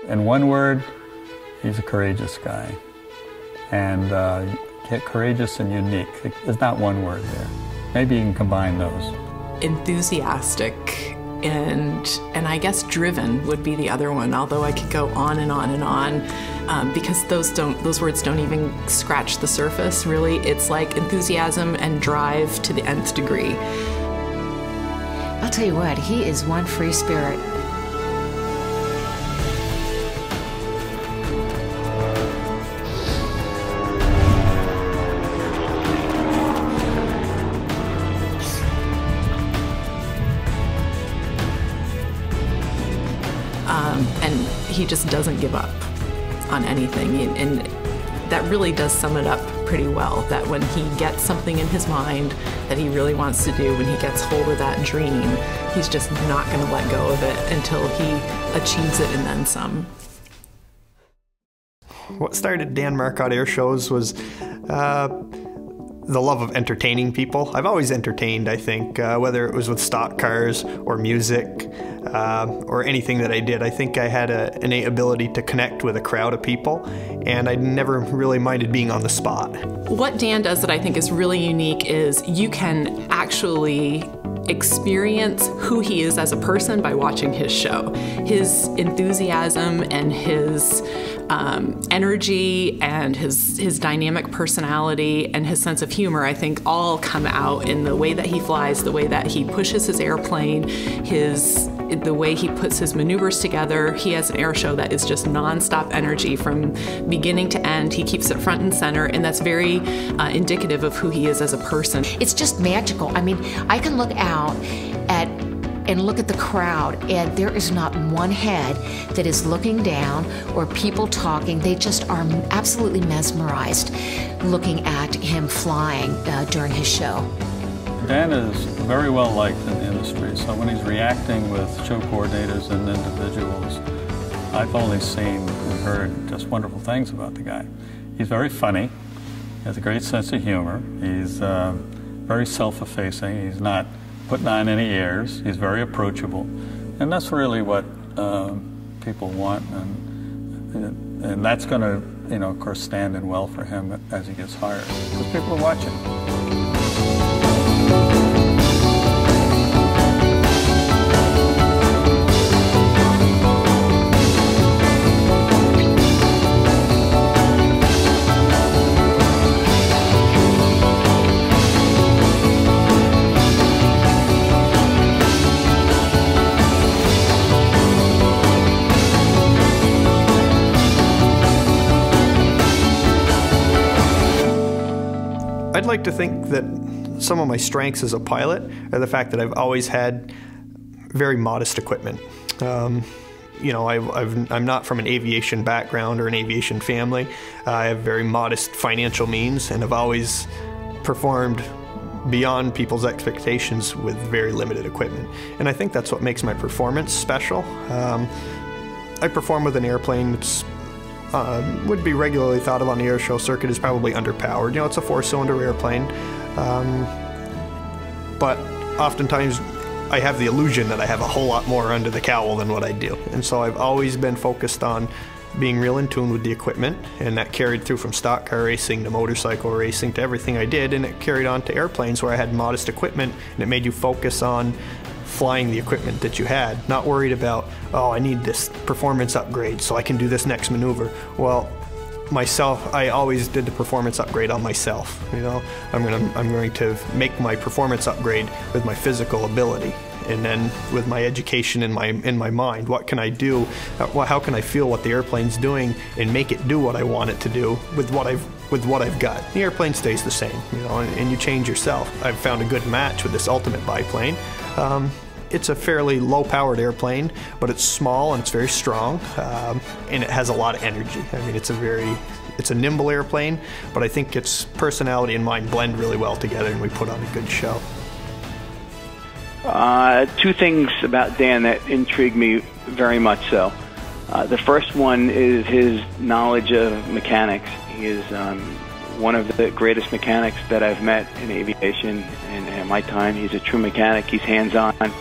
In one word, he's a courageous guy. And courageous and unique. There's not one word there. Maybe you can combine those. Enthusiastic and I guess driven would be the other one, although I could go on and on and on because those words don't even scratch the surface, really. It's like enthusiasm and drive to the nth degree. I'll tell you what, he is one free spirit. And he just doesn't give up on anything. And that really does sum it up pretty well, that when he gets something in his mind that he really wants to do, when he gets hold of that dream, he's just not going to let go of it until he achieves it and then some. What started Dan Marcotte Air Shows was the love of entertaining people. I've always entertained, I think, whether it was with stock cars or music or anything that I did. I think I had an innate ability to connect with a crowd of people, and I never really minded being on the spot. What Dan does that I think is really unique is you can actually experience who he is as a person by watching his show. His enthusiasm and his energy and his dynamic personality and his sense of humor, I think, all come out in the way that he flies, the way that he pushes his airplane, the way he puts his maneuvers together. He has an air show that is just nonstop energy from beginning to end. He keeps it front and center, and that's very indicative of who he is as a person. It's just magical. I mean, I can look out and look at the crowd, and there is not one head that is looking down or people talking. They just are absolutely mesmerized looking at him flying during his show. Dan is very well liked in the industry, so when he's reacting with show coordinators and individuals, I've only seen and heard just wonderful things about the guy. He's very funny, he has a great sense of humor, he's very self-effacing, he's not putting on any airs, he's very approachable, and that's really what people want, and that's going to, of course, stand in well for him as he gets hired, because people are watching. I'd like to think that some of my strengths as a pilot are the fact that I've always had very modest equipment. I'm not from an aviation background or an aviation family. I have very modest financial means, and I've always performed beyond people's expectations with very limited equipment. And I think that's what makes my performance special. I perform with an airplane that's would be regularly thought of on the air show circuit as probably underpowered. It's a 4-cylinder airplane, but oftentimes I have the illusion that I have a whole lot more under the cowl than what I do. And so I've always been focused on being real in tune with the equipment, and that carried through from stock car racing to motorcycle racing to everything I did, and it carried on to airplanes where I had modest equipment, and it made you focus on flying the equipment that you had, not worried about, oh, I need this performance upgrade so I can do this next maneuver. Well, I always did the performance upgrade on myself. I'm going to make my performance upgrade with my physical ability, and then with my education in my mind, what can I do? How can I feel what the airplane's doing and make it do what I want it to do with what I've got? The airplane stays the same, and you change yourself. I've found a good match with this ultimate biplane. It's a fairly low-powered airplane, but it's small and it's very strong, and it has a lot of energy. I mean, it's a nimble airplane, but I think its personality and mind blend really well together, and we put on a good show. Two things about Dan that intrigue me very much so. The first one is his knowledge of mechanics. He is one of the greatest mechanics that I've met in aviation in my time. He's a true mechanic. He's hands-on.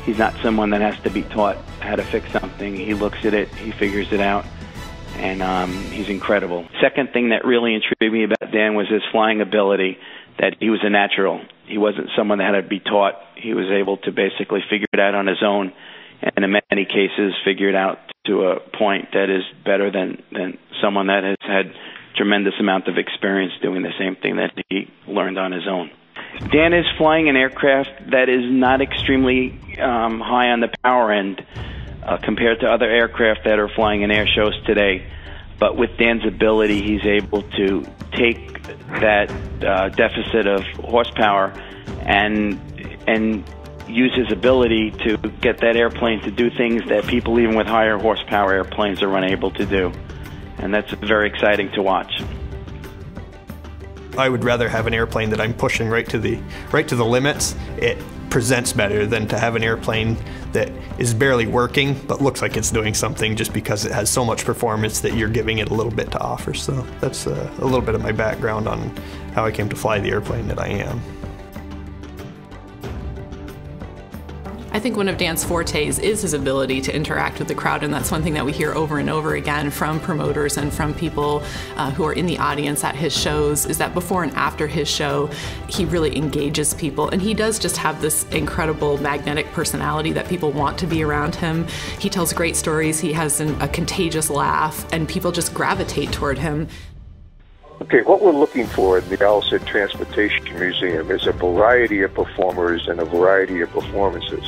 He's not someone that has to be taught how to fix something. He looks at it, he figures it out, and he's incredible. Second thing that really intrigued me about Dan was his flying ability, that he was a natural. He wasn't someone that had to be taught. He was able to basically figure it out on his own, and in many cases figure it out to a point that is better than someone that has had tremendous amount of experience doing the same thing that he learned on his own. Dan is flying an aircraft that is not extremely high on the power end compared to other aircraft that are flying in air shows today. But with Dan's ability, he's able to take that deficit of horsepower and use his ability to get that airplane to do things that people even with higher horsepower airplanes are unable to do. And that's very exciting to watch. I would rather have an airplane that I'm pushing right to the limits. It presents better than to have an airplane that is barely working but looks like it's doing something just because it has so much performance that you're giving it a little bit to offer. So that's a little bit of my background on how I came to fly the airplane that I am. I think one of Dan's fortes is his ability to interact with the crowd, and that's one thing that we hear over and over again from promoters and from people who are in the audience at his shows, is that before and after his show, he really engages people, and he does just have this incredible magnetic personality that people want to be around him. He tells great stories, he has a contagious laugh, and people just gravitate toward him. Okay, what we're looking for in the Alcid Transportation Museum is a variety of performers and a variety of performances.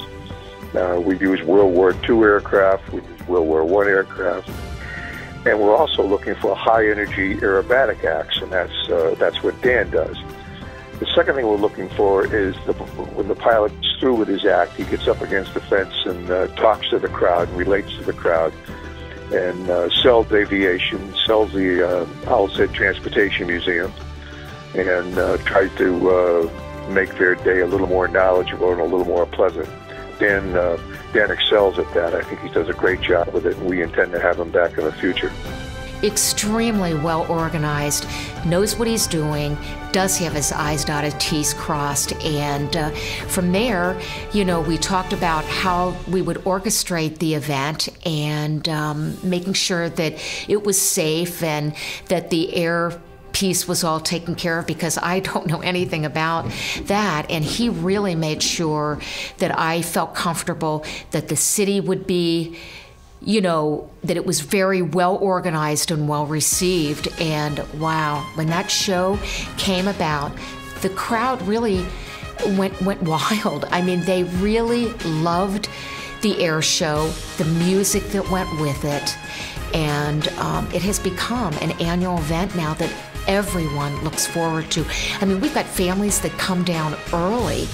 We use World War II aircraft, we use World War I aircraft, and we're also looking for high-energy aerobatic acts, and that's what Dan does. The second thing we're looking for is when the pilot's through with his act, he gets up against the fence and talks to the crowd, relates to the crowd, and sells aviation, sells the Alcid Transportation Museum, and tries to make their day a little more knowledgeable and a little more pleasant. Dan excels at that. I think he does a great job with it, and we intend to have him back in the future. Extremely well organized, knows what he's doing, does have his I's dotted, T's crossed, and from there, you know, we talked about how we would orchestrate the event and making sure that it was safe and that the air piece was all taken care of, because I don't know anything about that, and he really made sure that I felt comfortable that the city would be, you know, that it was very well organized and well received. And wow, when that show came about, the crowd really went wild. I mean, they really loved the air show, the music that went with it, and it has become an annual event now that everyone looks forward to. I mean, we've got families that come down early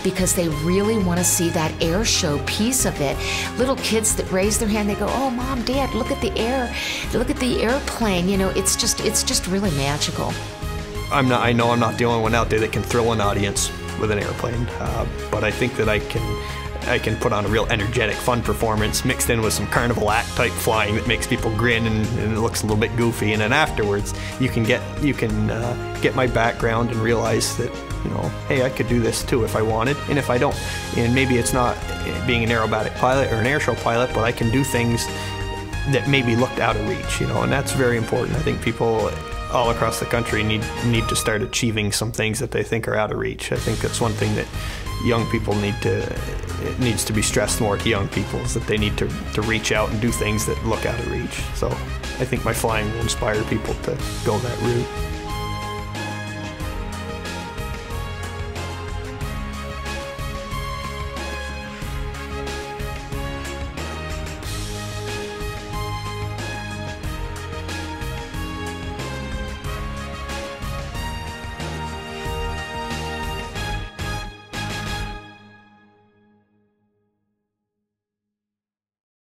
because they really want to see that air show piece of it. Little kids that raise their hand, they go, "Oh, Mom, Dad, look at the airplane." You know, it's just really magical. I know I'm not the only one out there that can thrill an audience with an airplane, but I think that I can put on a real energetic, fun performance mixed in with some carnival act type flying that makes people grin and it looks a little bit goofy. And then afterwards, you can get my background and realize that, you know, hey, I could do this too if I wanted. And if I don't, and maybe it's not being an aerobatic pilot or an airshow pilot, but I can do things that maybe looked out of reach, you know, and that's very important. I think people all across the country need to start achieving some things that they think are out of reach. I think that's one thing that young people it needs to be stressed more to young people, is that they need to reach out and do things that look out of reach. So I think my flying will inspire people to go that route.